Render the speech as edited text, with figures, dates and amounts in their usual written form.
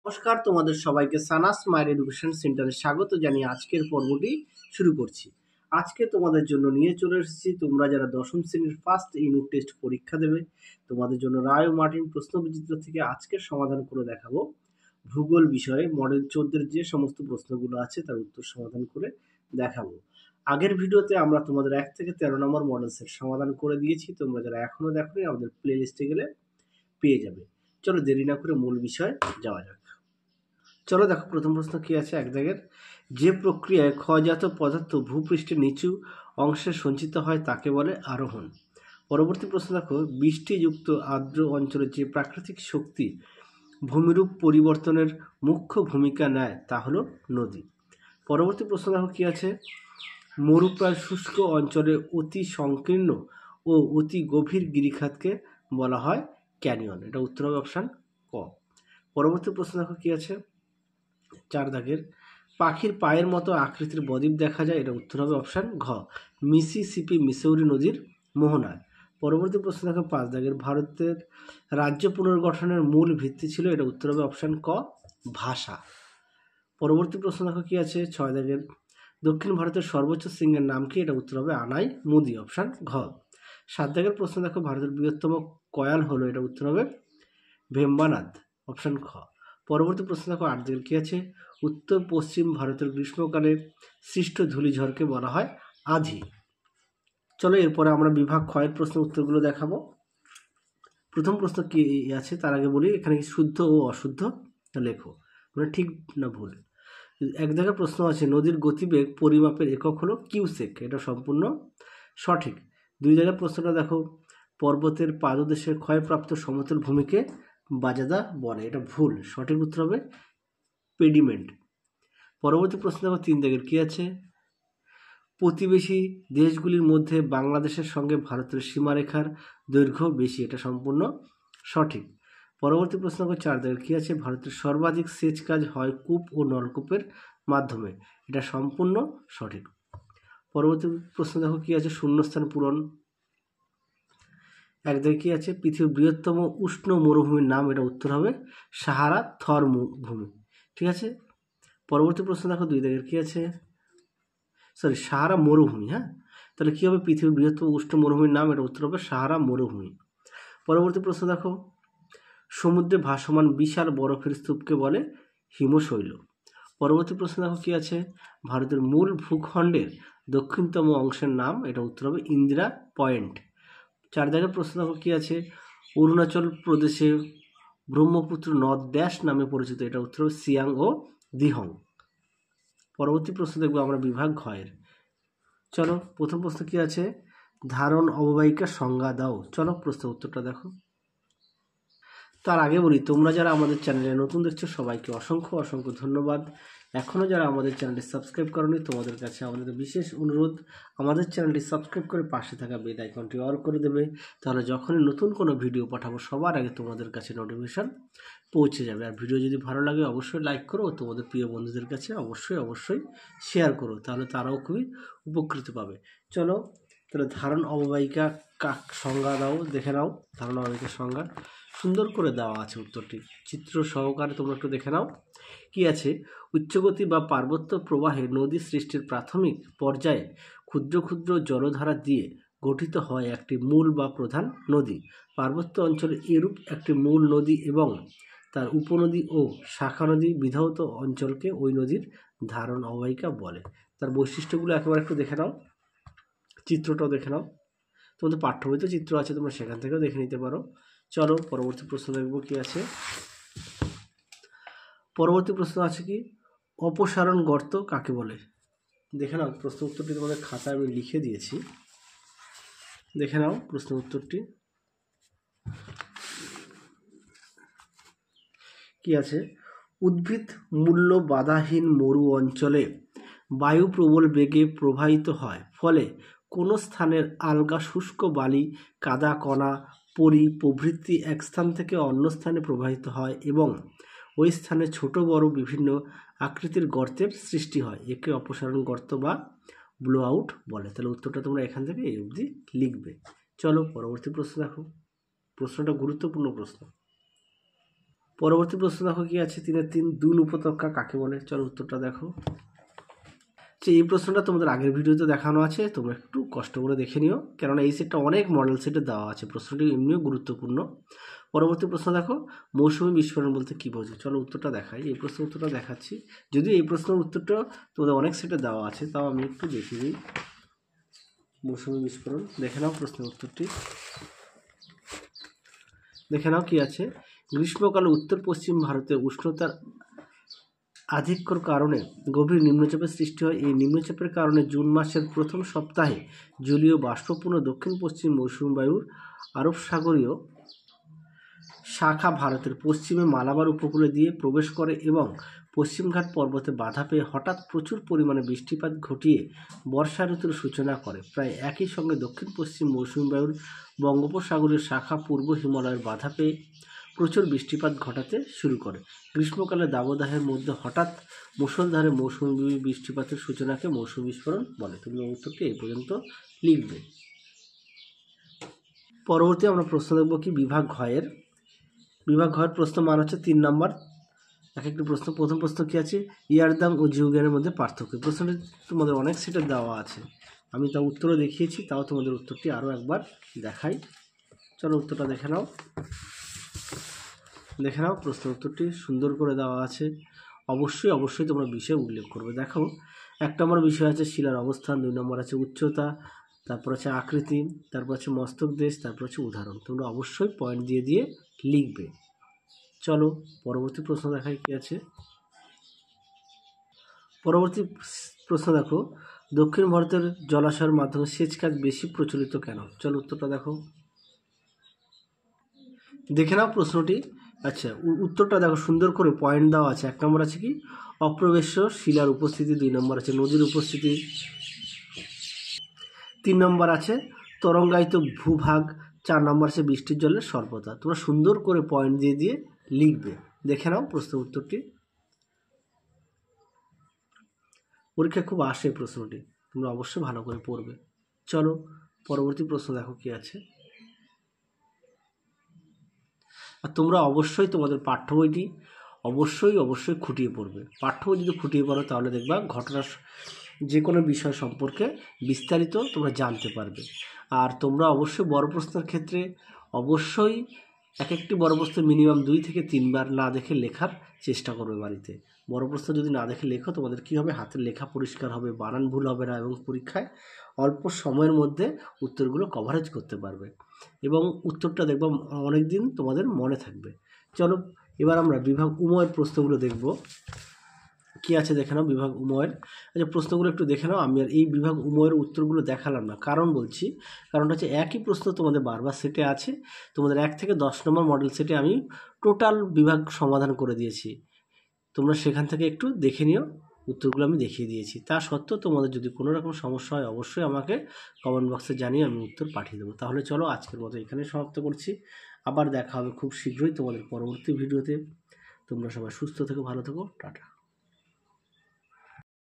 নমস্কার, তোমাদের সবাইকে সানাস মায়ের এডুকেশন সেন্টারে স্বাগত জানিয়ে আজকের পর্বটি শুরু করছি। আজকে তোমাদের জন্য নিয়ে চলে এসেছি, তোমরা যারা দশম শ্রেণীর ফার্স্ট ইউনিট টেস্ট পরীক্ষা দেবে তোমাদের জন্য রায় ও মার্টিন প্রশ্নবিচিত্র থেকে আজকের সমাধান করে দেখাবো। ভূগোল বিষয়ে মডেল 14 যে সমস্ত প্রশ্নগুলো আছে তার উত্তর সমাধান করে দেখাবো। আগের ভিডিওতে আমরা তোমাদের 1 থেকে 13 নম্বর মডেলসের সমাধান করে দিয়েছি, তোমরা যারা এখনো দেখোনি আমাদের প্লে লিস্টে গেলে পেয়ে যাবে। চলো দেরি না করে মূল বিষয়ে যাওয়া যাক। চলো দেখো, প্রথম প্রশ্ন কি আছে এক দাগের, যে প্রক্রিয়ায় ক্ষয়জাত পদার্থ ভূপৃষ্ঠের নিচু অংশে সঞ্চিত হয় তাকে বলে আরোহণ। পরবর্তী প্রশ্ন দেখো, বৃষ্টিযুক্ত আর্দ্র অঞ্চলে যে প্রাকৃতিক শক্তি ভূমিরূপ পরিবর্তনের মুখ্য ভূমিকা নেয় তা হলো নদী। পরবর্তী প্রশ্ন দেখো কি আছে, মরুপ্রায় শুষ্ক অঞ্চলে অতি সংকীর্ণ ও অতি গভীর গিরিখাতকে বলা হয় ক্যানিয়ন। এটা উত্তর হবে অপশান ক। পরবর্তী প্রশ্ন দেখো কি আছে 4 দাগের, পাখির পায়ের মতো আকৃতির বদ্বীপ দেখা যায়। এটা উত্তর হবে অপশান ঘ, মিসিসিপি মিসৌরি নদীর মোহনায়। পরবর্তী প্রশ্ন দেখো 5 দাগের, ভারতের রাজ্য পুনর্গঠনের মূল ভিত্তি ছিল। এটা উত্তর হবে অপশান ক, ভাষা। পরবর্তী প্রশ্ন দেখো কি আছে 6 দাগের, দক্ষিণ ভারতের সর্বোচ্চ শৃঙ্গের নাম কি? এটা উত্তর হবে আনাই মুদি, অপশান ঘ। 7 দাগের প্রশ্ন দেখো, ভারতের বৃহত্তম কয়াল হলো। এটা উত্তর হবে ভেম্বানাদ, অপশান খ। পরবর্তী প্রশ্ন দেখো 8 দাগের কি আছে, উত্তর পশ্চিম ভারতের গ্রীষ্মকালে সৃষ্ট ধূলিঝড়কে বলা হয় আধি। চলো এরপরে আমরা বিভাগ ক্ষয়ের প্রশ্ন উত্তরগুলো দেখাবো। প্রথম প্রশ্ন কি আছে তার আগে বলি, এখানে শুদ্ধ ও অশুদ্ধ লেখো, মানে ঠিক না ভুল। এক জায়গায় প্রশ্ন আছে, নদীর গতিবেগ পরিমাপের একক হলো কিউসেক। এটা সম্পূর্ণ সঠিক। 2 জায়গায় প্রশ্নটা দেখো, পর্বতের পাদদেশে ক্ষয়প্রাপ্ত সমতল ভূমিকে বাজাদা বলে। এটা ভুল, সঠিক উত্তর হবে পেডিমেন্ট। পরবর্তী প্রশ্ন দেখো 3 দাগের কি আছে, প্রতিবেশী দেশগুলির মধ্যে বাংলাদেশের সঙ্গে ভারতের সীমারেখার দৈর্ঘ্য বেশি। এটা সম্পূর্ণ সঠিক। পরবর্তী প্রশ্ন 4 দাগের কি আছে, ভারতের সর্বাধিক সেচ কাজ হয় কূপ ও নলকূপের মাধ্যমে। এটা সম্পূর্ণ সঠিক। পরবর্তী প্রশ্ন দেখো কি আছে, শূন্যস্থান পূরণ। এক দাগে কি আছে, পৃথিবীর বৃহত্তম উষ্ণ মরুভূমির নাম। এটা উত্তর হবে সাহারা থর ভূমি, ঠিক আছে। পরবর্তী প্রশ্ন দেখো 2 দাগের কি আছে, সাহারা মরুভূমি। হ্যাঁ, তাহলে কি হবে, পৃথিবীর বৃহত্তম উষ্ণ মরুভূমির নাম। এটা উত্তর হবে সাহারা মরুভূমি। পরবর্তী প্রশ্ন দেখো, সমুদ্রে ভাসমান বিশাল বরফের স্তূপকে বলে হিমশৈল। পরবর্তী প্রশ্ন দেখো কি আছে, ভারতের মূল ভূখণ্ডের দক্ষিণতম অংশের নাম। এটা উত্তর হবে ইন্দিরা পয়েন্ট। 4 দাগের প্রশ্ন দেখো কি আছে, অরুণাচল প্রদেশে ব্রহ্মপুত্র নদ ড্যাশ নামে পরিচিত। এটা উত্তর হবে সিয়াং ও দিহং। পরবর্তী প্রশ্ন দেখবো আমরা বিভাগ ঘয়ের। চলো প্রথম প্রশ্ন কি আছে, ধারণ অববাহিকার সংজ্ঞা দাও। চলো প্রশ্ন উত্তরটা দেখো। তার আগে বলি, তোমরা যারা আমাদের চ্যানেলে নতুন দেখছো সবাইকে অসংখ্য অসংখ্য ধন্যবাদ। এখনও যারা আমাদের চ্যানেলটি সাবস্ক্রাইব করোনি তোমাদের কাছে আমাদের বিশেষ অনুরোধ, আমাদের চ্যানেলটি সাবস্ক্রাইব করে পাশে থাকা বেল আইকনটি অন করে দেবে, তাহলে যখনই নতুন কোনো ভিডিও পাঠাবো সবার আগে তোমাদের কাছে নোটিফিকেশান পৌঁছে যাবে। আর ভিডিও যদি ভালো লাগে অবশ্যই লাইক করো, তোমাদের প্রিয় বন্ধুদের কাছে অবশ্যই অবশ্যই শেয়ার করো, তাহলে তারাও খুবই উপকৃত পাবে। চলো তাহলে ধারণ অববাহিকা সংজ্ঞা দাও, দেখে নাও ধারণ অববাহিকার সংজ্ঞা। সুন্দর করে দেওয়া আছে উত্তরটি, চিত্র সহকারে তোমরা একটু দেখে নাও। কি আছে, উচ্চগতি বা পার্বত্য প্রবাহে নদী সৃষ্টির প্রাথমিক পর্যায়ে ক্ষুদ্র ক্ষুদ্র জলধারা দিয়ে গঠিত হয় একটি মূল বা প্রধান নদী। পার্বত্য অঞ্চলে এরূপ একটি মূল নদী এবং তার উপনদী ও শাখা নদী বিধৌত অঞ্চলকে ওই নদীর ধারণ অববাহিকা বলে। তার বৈশিষ্ট্যগুলো একেবারে একটু দেখে নাও, চিত্রটাও দেখে নাও। তোমাদের পাঠ্য বইতে চিত্র আছে, তোমরা সেখান থেকেও দেখে নিতে পারো। চলো পরবর্তী প্রশ্ন দেখব কি আছে। পরবর্তী প্রশ্ন আছে কি, অপসারণ গর্ত কাকে বলে? দেখে নাও প্রশ্ন উত্তরটি তোমাদের খাতায় আমি লিখে দিয়েছি, দেখে নাও প্রশ্ন উত্তরটি কি আছে, উদ্ভিদ মূল্য বাধাহীন মরু অঞ্চলে বায়ু প্রবল বেগে প্রবাহিত হয়, ফলে কোনো স্থানের আলগা শুষ্ক বালি কাদা কণা পলি প্রভৃতি এক স্থান থেকে অন্য স্থানে প্রবাহিত হয় এবং ওই স্থানে ছোট বড় বিভিন্ন আকৃতির গর্তের সৃষ্টি হয়। একে অপসারণ গর্ত বা ব্লো আউট বলে। তাহলে উত্তরটা তোমরা এখান থেকে এই অবধি লিখবে। চলো পরবর্তী প্রশ্ন দেখো, প্রশ্নটা গুরুত্বপূর্ণ প্রশ্ন। পরবর্তী প্রশ্ন দেখো কি আছে, 3-3 দুল উপত্যকা কাকে বলে? চলো উত্তরটা দেখো। এই প্রশ্নটা তোমাদের আগের ভিডিওতে দেখানো আছে, তোমরা একটু কষ্ট করে দেখে নিও, কেননা এই সেটটা অনেক মডেল সেটে দেওয়া আছে, প্রশ্নটি এমনিও গুরুত্বপূর্ণ। পরবর্তী প্রশ্ন দেখো, মৌসুমী বিস্ফোরণ বলতে কী বোঝো? চলো উত্তরটা দেখাই, এই প্রশ্নের উত্তরটা দেখাচ্ছি। যদিও এই প্রশ্নের উত্তরটা তোমাদের অনেক সেটে দেওয়া আছে, তাও আমি একটু দেখিয়ে দিই। মৌসুমী বিস্ফোরণ দেখে নাও, প্রশ্নের উত্তরটি দেখে নাও কি আছে। গ্রীষ্মকালে উত্তর পশ্চিম ভারতে উষ্ণতার আধিক্যর কারণে গভীর নিম্নচাপের সৃষ্টি হয়। এই নিম্নচাপের কারণে জুন মাসের প্রথম সপ্তাহে জলীয় বাষ্পপূর্ণ দক্ষিণ পশ্চিম মৌসুমী বায়ুর আরব সাগরীয় শাখা ভারতের পশ্চিমে মালাবার উপকূলে দিয়ে প্রবেশ করে এবং পশ্চিমঘাট পর্বতে বাধা পেয়ে হঠাৎ প্রচুর পরিমাণে বৃষ্টিপাত ঘটিয়ে বর্ষা ঋতুর সূচনা করে। প্রায় একই সঙ্গে দক্ষিণ পশ্চিম মৌসুমী বায়ুর বঙ্গোপসাগরীয় শাখা পূর্ব হিমালয়ের বাধা পেয়ে প্রচুর বৃষ্টিপাত ঘটাতে শুরু করে। গ্রীষ্মকালে দাবদাহের মধ্যে হঠাৎ মুষলধারে মৌসুমী বৃষ্টিপাতের সূচনাকে মৌসুমী বিস্ফোরণ বলে। তুমি উত্তরটি এই পর্যন্ত লিখবে। পরবর্তী আমরা প্রশ্ন দেখব কি বিভাগ ঘয়ের। বিভাগ ঘয়ের প্রশ্ন মান হচ্ছে 3 নম্বর। এক একটি প্রশ্ন। প্রথম প্রশ্ন কি আছে, ইয়ারদাং ও জিওজ্ঞানের মধ্যে পার্থক্য। প্রশ্নটি তোমাদের অনেক সেটের দেওয়া আছে, আমি তা উত্তরও দেখিয়েছি, তাও তোমাদের উত্তরটি আরও একবার দেখাই। চলো উত্তরটা দেখে নাও। দেখে নাও, প্রশ্নের উত্তরটি সুন্দর করে দেওয়া আছে। অবশ্যই তোমরা বিষয় উল্লেখ করবে। দেখো, 1 নম্বর বিষয় আছে শিলার অবস্থান, 2 নম্বর আছে উচ্চতা, তারপর আছে আকৃতি, তারপর আছে মস্তক দেশ, তারপর আছে উদাহরণ। তোমরা অবশ্যই পয়েন্ট দিয়ে দিয়ে লিখবে। চলো পরবর্তী প্রশ্ন দেখাই কি আছে। পরবর্তী প্রশ্ন দেখো, দক্ষিণ ভারতের জলাশয়ের মাধ্যমে সেচ কাজ বেশি প্রচলিত কেন? চলো উত্তরটা দেখো। দেখে নাও প্রশ্নটি। আচ্ছা, উত্তরটা দেখো, সুন্দর করে পয়েন্ট দেওয়া আছে। 1 নম্বর আছে কি অপ্রবেশ্য শিলার উপস্থিতি, 2 নম্বর আছে নদীর উপস্থিতি, 3 নম্বর আছে তরঙ্গায়িত ভূভাগ, 4 নম্বর আছে বৃষ্টির জলের স্বল্পতা। তোমরা সুন্দর করে পয়েন্ট দিয়ে দিয়ে লিখবে। দেখে নাও প্রশ্নের উত্তরটি। পরীক্ষা খুব আসে প্রশ্নটি, তোমরা অবশ্যই ভালো করে পড়বে। চলো পরবর্তী প্রশ্ন দেখো কি আছে। আর তোমরা অবশ্যই তোমাদের পাঠ্য বইটি অবশ্যই খুঁটিয়ে পড়বে। পাঠ্য বই যদি খুঁটিয়ে পড়ো তাহলে দেখবা ঘটনা যে কোনো বিষয় সম্পর্কে বিস্তারিত তোমরা জানতে পারবে। আর তোমরা অবশ্যই বড় প্রশ্নের ক্ষেত্রে অবশ্যই এক একটি বড় প্রশ্ন মিনিমাম 2 থেকে 3 বার না দেখে লেখার চেষ্টা করবে বাড়িতে। বড় প্রশ্ন যদি না দেখে লেখো, তোমাদের কী হবে, হাতের লেখা পরিষ্কার হবে, বানান ভুল হবে না, এবং পরীক্ষায় অল্প সময়ের মধ্যে উত্তরগুলো কভারেজ করতে পারবে এবং উত্তরটা দেখবা অনেক দিন তোমাদের মনে থাকবে। চলো এবার আমরা বিভাগ উময়ের প্রশ্নগুলো দেখব কি আছে। দেখে নাও বিভাগ উময়ের। আচ্ছা, প্রশ্নগুলো একটু দেখে নাও। আমি আর এই বিভাগ উময়ের উত্তরগুলো দেখালাম না, কারণটা হচ্ছে একই প্রশ্ন তোমাদের বারবার সেটে আছে। তোমাদের 1 থেকে 10 নম্বর মডেল সেটে আমি টোটাল বিভাগ সমাধান করে দিয়েছি, তোমরা সেখান থেকে একটু দেখে নিও। উত্তরগুলো আমি দেখিয়ে দিয়েছি। তা সত্ত্বেও তোমাদের যদি কোনো রকম সমস্যা হয় অবশ্যই আমাকে কমেন্ট বক্সে জানিয়ে আমি উত্তর পাঠিয়ে দেবো। তাহলে চলো আজকের মতো এখানে সমাপ্ত করছি। আবার দেখা হবে খুব শীঘ্রই তোমাদের পরবর্তী ভিডিওতে। তোমরা সবাই সুস্থ থেকো, ভালো থেকো, টাটা।